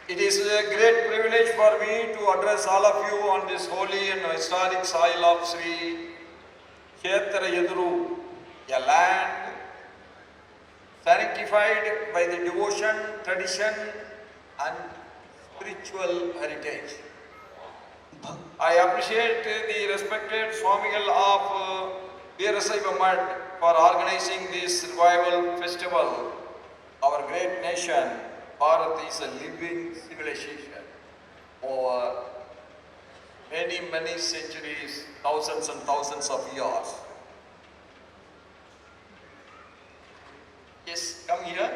It is a great privilege for me to address all of you on this holy and historic soil of Sri Kshetra Yaduru, a land sanctified by the devotion, tradition and spiritual heritage. I appreciate the respected Swamigal of Veerasaiva Mutt for organizing this revival festival. Our great nation, Bharat, is a living civilization over many centuries, thousands and thousands of years. Yes, come here.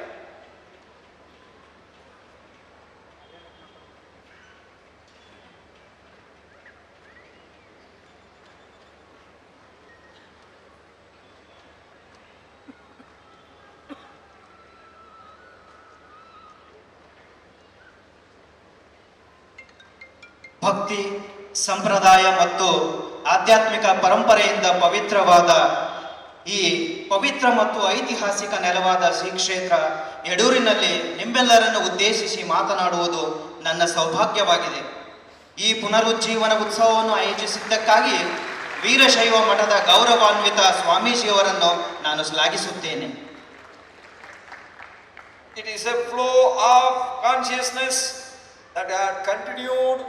ಭಕ್ತಿ ಸಂಪ್ರದಾಯ ಮತ್ತು ಆಧ್ಯಾತ್ಮಿಕ ಪರಂಪರೆಯಿಂದ ಪವಿತ್ರವಾದ ಈ ಪವಿತ್ರ ಮತ್ತು ಐತಿಹಾಸಿಕ ನೆಲವಾದ ಶ್ರೀ ಕ್ಷೇತ್ರ ಯಡೂರಿನಲ್ಲಿ ನಿಮ್ಮೆಲ್ಲರನ್ನು ಉದ್ದೇಶಿಸಿ ಮಾತನಾಡುವುದು ನನ್ನ ಸೌಭಾಗ್ಯವಾಗಿದೆ. ಈ ಪುನರುಜ್ಜೀವನ ಉತ್ಸವವನ್ನು ಆಯೋಜಿಸಿದ್ದಕ್ಕಾಗಿ ವೀರಶೈವ ಮಠದ ಗೌರವಾನ್ವಿತ ಸ್ವಾಮೀಜಿಯವರನ್ನು ನಾನು ಶ್ಲಾಘಿಸುತ್ತೇನೆ. It is a flow of consciousness that had continued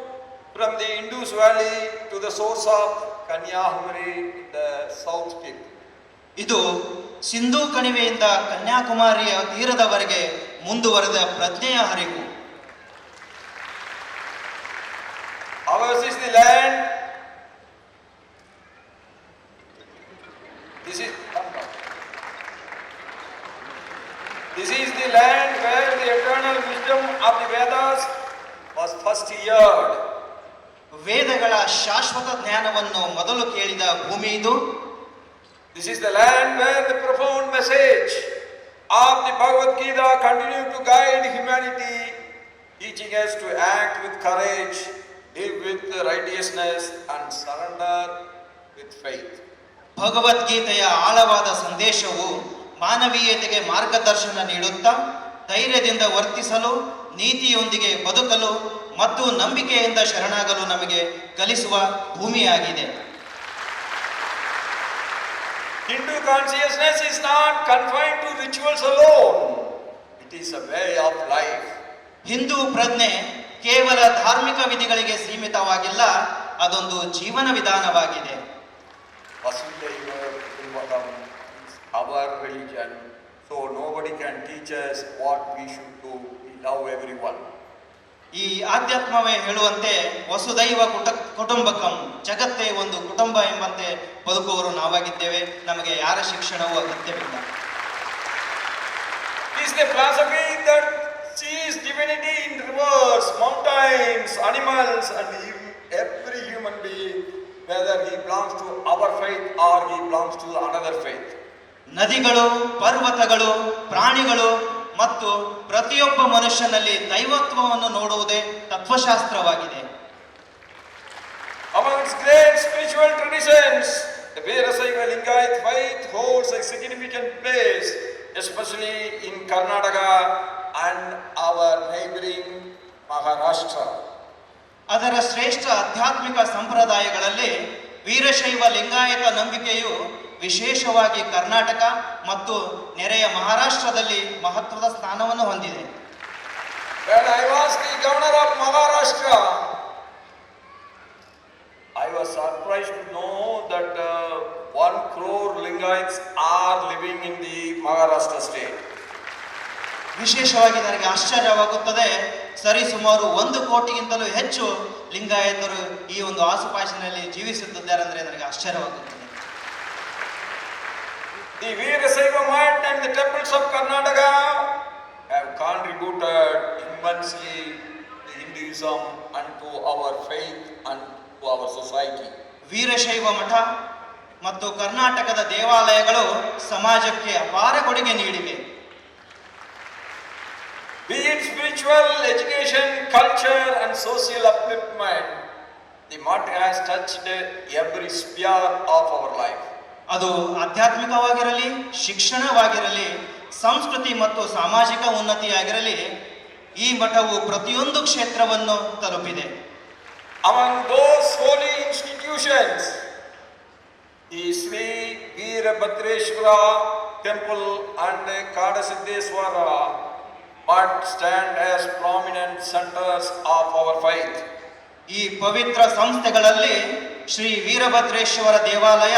from the Indus Valley to the source of Kanyakumari in the south tip. ಇದು ಸಿಂಧೂ ಕಣಿವೆಯಿಂದ ಕನ್ಯಾಕುಮಾರಿಯ ತೀರದವರೆಗೆ ಮುಂದುವರೆದ ಪ್ರಜ್ಞೆಯ ಹರಿವು. Ours is the land. This is the land where the eternal wisdom of the Vedas was first heard. ವೇದಗಳ ಶಾಶ್ವತ ಜ್ಞಾನವನ್ನು ಮೊದಲು ಕೇಳಿದ ಭೂಮಿ ಇದು. This is the land where the profound message of the Bhagavad Gita continued to guide humanity, teaching us to act with courage, live with righteousness and surrender with faith. ಭಗವದ್ಗೀತೆಯ ಆಳವಾದ ಸಂದೇಶವು ಮಾನವೀಯತೆಗೆ ಮಾರ್ಗದರ್ಶನ ನೀಡುತ್ತಾ ಧೈರ್ಯದಿಂದ ವರ್ತಿಸಲು, ನೀತಿಯೊಂದಿಗೆ ಬದುಕಲು ಮತ್ತು ನಂಬಿಕೆಯಿಂದ ಶರಣಾಗಲು ನಮಗೆ ಕಲಿಸುವ ಭೂಮಿಯಾಗಿದೆ. Hindu consciousness is not confined to rituals alone. It is a way of life. Hindu ಪ್ರಜ್ಞೆ ಕೇವಲ ಧಾರ್ಮಿಕ ವಿಧಿಗಳಿಗೆ ಸೀಮಿತವಾಗಿಲ್ಲ, ಅದೊಂದು ಜೀವನ ವಿಧಾನವಾಗಿದೆ. Vasudhaiva Kutumbakam is our religion, so nobody can teach us what we should do. We love everyone. ಈ ಆಧ್ಯಾತ್ಮವೇ ಹೇಳುವಂತೆ ವಸುದೈವ ಕುಟುಂಬಕಂ, ಜಗತ್ತೇ ಒಂದು ಕುಟುಂಬ ಎಂಬಂತೆ ಬದುಕುವವರು ನಾವಾಗಿದ್ದೇವೆ. ನಮಗೆ ಯಾರ ಶಿಕ್ಷಣವೂ ಅಗತ್ಯವಿಲ್ಲ. It is the philosophy that sees divinity in rivers, mountains, animals and every human being, whether he belongs to our faith or he belongs to another faith. ನದಿಗಳು, ಪರ್ವತಗಳು, ಪ್ರಾಣಿಗಳು ಮತ್ತು ಪ್ರತಿಯೊಬ್ಬ ಮನುಷ್ಯನಲ್ಲಿ ದೈವತ್ವವನ್ನು ನೋಡುವುದೇ ತತ್ವಶಾಸ್ತ್ರವಾಗಿದೆ. Among its great spiritual traditions, the Veerasaiva Lingayat faith holds a significant place, especially in Karnataka and our neighboring Maharashtra. ಅದರ ಶ್ರೇಷ್ಠ ಆಧ್ಯಾತ್ಮಿಕ ಸಂಪ್ರದಾಯಗಳಲ್ಲಿ ವೀರಶೈವ ಲಿಂಗಾಯತ ನಂಬಿಕೆಯು ವಿಶೇಷವಾಗಿ ಕರ್ನಾಟಕ ಮತ್ತು ನೆರೆಯ ಮಹಾರಾಷ್ಟ್ರದಲ್ಲಿ ಮಹತ್ವದ ಸ್ಥಾನವನ್ನು ಹೊಂದಿದೆ. When I was the governor of Maharashtra, I was surprised to know that 1 crore Lingayats are living in the Maharashtra state. ವಿಶೇಷವಾಗಿ ನನಗೆ ಆಶ್ಚರ್ಯವಾಗುತ್ತದೆ, ಸರಿಸುಮಾರು 1 ಕೋಟಿಗಿಂತಲೂ ಹೆಚ್ಚು ಲಿಂಗಾಯತರು ಈ ಒಂದು ಆಸುಪಾಸಿನಲ್ಲಿ ಜೀವಿಸುತ್ತಿದ್ದಾರೆ ಅಂದರೆ ನನಗೆ ಆಶ್ಚರ್ಯವಾಗುತ್ತದೆ. The Veerasaiva Mutt and the temples of Karnataka have contributed immensely to Hinduism and to our faith and to our society. Veerashaiva ಮಠ ಮತ್ತು ಕರ್ನಾಟಕದ ದೇವಾಲಯಗಳು ಸಮಾಜಕ್ಕೆ ಅಪಾರ ಕೊಡುಗೆ ನೀಡಿವೆ. Be it spiritual, education, culture and social upliftment, the Mutt has touched every sphere of our life. ಅದು ಆಧ್ಯಾತ್ಮಿಕವಾಗಿರಲಿ, ಶಿಕ್ಷಣವಾಗಿರಲಿ, ಸಂಸ್ಕೃತಿ ಮತ್ತು ಸಾಮಾಜಿಕ ಉನ್ನತಿಯಾಗಿರಲಿ, ಈ ಮಠವು ಪ್ರತಿಯೊಂದು ಕ್ಷೇತ್ರವನ್ನು ತಲುಪಿದೆ. Among those holy institutions, the Sri Veerabhadrashwara temple and Kadasiddheswara but stand as prominent centers of our faith. ಈ ಪವಿತ್ರ ಸಂಸ್ಥೆಗಳಲ್ಲಿ ಶ್ರೀ ವೀರಭದ್ರೇಶ್ವರ ದೇವಾಲಯ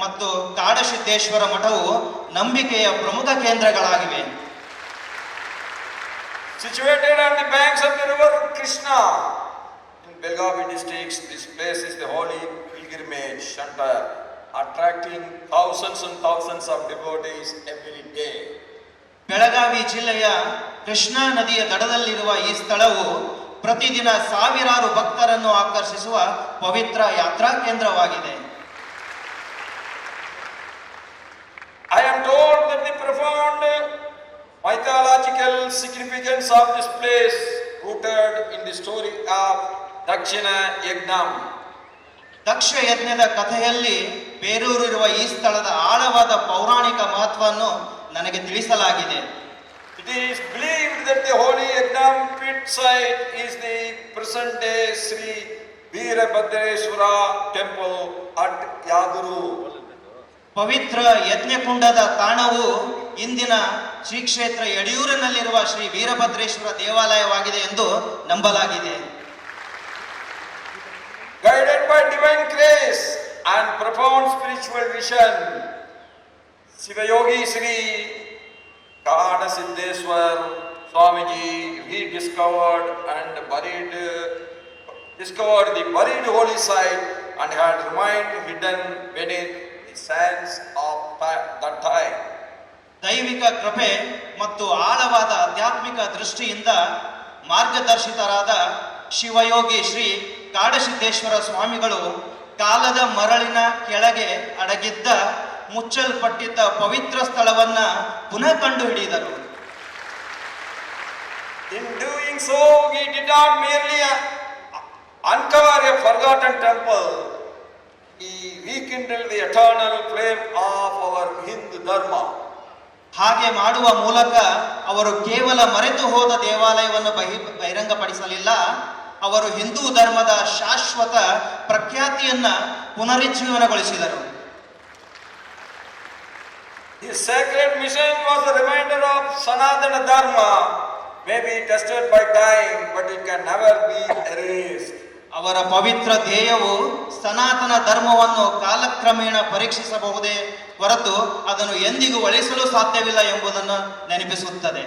ಮತ್ತು ಕಾಡಸಿದ್ದೇಶ್ವರ ಮಠವು ನಂಬಿಕೆಯ ಪ್ರಮುಖ ಕೇಂದ್ರಗಳಾಗಿವೆ. Situated on the banks of the river Krishna in Belgavi district, this place is the holy pilgrimage center, attracting thousands and thousands of devotees every day. Belagavi ಜಿಲ್ಲೆಯ ಕೃಷ್ಣಾ ನದಿಯ ದಡದಲ್ಲಿರುವ ಈ ಸ್ಥಳವು ಪ್ರತಿದಿನ ಸಾವಿರಾರು ಭಕ್ತರನ್ನು ಆಕರ್ಷಿಸುವ ಪವಿತ್ರ ಯಾತ್ರಾ ಕೇಂದ್ರವಾಗಿದೆ. I am told that the profound mythological significance of this place rooted in the story of Dakshina Yagnam. ದಕ್ಷ ಯಜ್ಞದ ಕಥೆಯಲ್ಲಿ ಬೇರೂರಿರುವ ಈ ಸ್ಥಳದ ಆಳವಾದ ಪೌರಾಣಿಕ ಮಹತ್ವವನ್ನು ನನಗೆ ತಿಳಿಸಲಾಗಿದೆ. It is believed that the holy Yagnam pit site is the present day Sri Veerabhadrashwara temple at Yaduru. ಪವಿತ್ರ ಯಜ್ಞಕುಂಡದ ತಾಣವು ಇಂದಿನ ಶ್ರೀ ಕ್ಷೇತ್ರ ಯಡಿಯೂರಿನಲ್ಲಿರುವ ಶ್ರೀ ವೀರಭದ್ರೇಶ್ವರ ದೇವಾಲಯವಾಗಿದೆ ಎಂದು ನಂಬಲಾಗಿದೆ. Guided by divine grace and profound spiritual vision, Sivayogi Sri Kadasiddheswar Swamiji rediscovered the buried holy site and had remained hidden beneath the sands of that time. ದೈವಿಕ ಕೃಪೆ ಮತ್ತು ಆಳವಾದ ಆಧ್ಯಾತ್ಮಿಕ ದೃಷ್ಟಿಯಿಂದ ಮಾರ್ಗದರ್ಶಿತರಾದ ಶಿವಯೋಗಿ ಶ್ರೀ ಕಾಡಸಿದ್ದೇಶ್ವರ ಸ್ವಾಮಿಗಳು ಕಾಲದ ಮರಳಿನ ಕೆಳಗೆ ಅಡಗಿದ್ದ ಮುಚ್ಚಲ್ಪಟ್ಟಿದ್ದ ಪವಿತ್ರ ಸ್ಥಳವನ್ನ ಪುನಃ ಕಂಡುಹಿಡಿದರು. In doing so, he did not merely uncover a forgotten temple, he rekindled the eternal flame of our Hindu Dharma. ಹಾಗೆ ಮಾಡುವ ಮೂಲಕ ಅವರು ಕೇವಲ ಮರೆತು ಹೋದ ದೇವಾಲಯವನ್ನು ಬಹಿರಂಗಪಡಿಸಲಿಲ್ಲ, ಅವರು ಹಿಂದೂ ಧರ್ಮದ ಶಾಶ್ವತ ಪ್ರಖ್ಯಾತಿಯನ್ನ ಪುನರುಜ್ಜೀವನಗೊಳಿಸಿದರು. His sacred mission was a reminder of Sanatana Dharma, may be tested by time, but it can never be erased. ಅವರ ಪವಿತ್ರ ಧ್ಯೇಯವು ಸನಾತನ ಧರ್ಮವನ್ನು ಕಾಲಕ್ರಮೇಣ ಪರೀಕ್ಷಿಸಬಹುದೇ ಹೊರತು ಅದನ್ನು ಎಂದಿಗೂ ಅಳಿಸಲು ಸಾಧ್ಯವಿಲ್ಲ ಎಂಬುದನ್ನು ನೆನಪಿಸುತ್ತದೆ.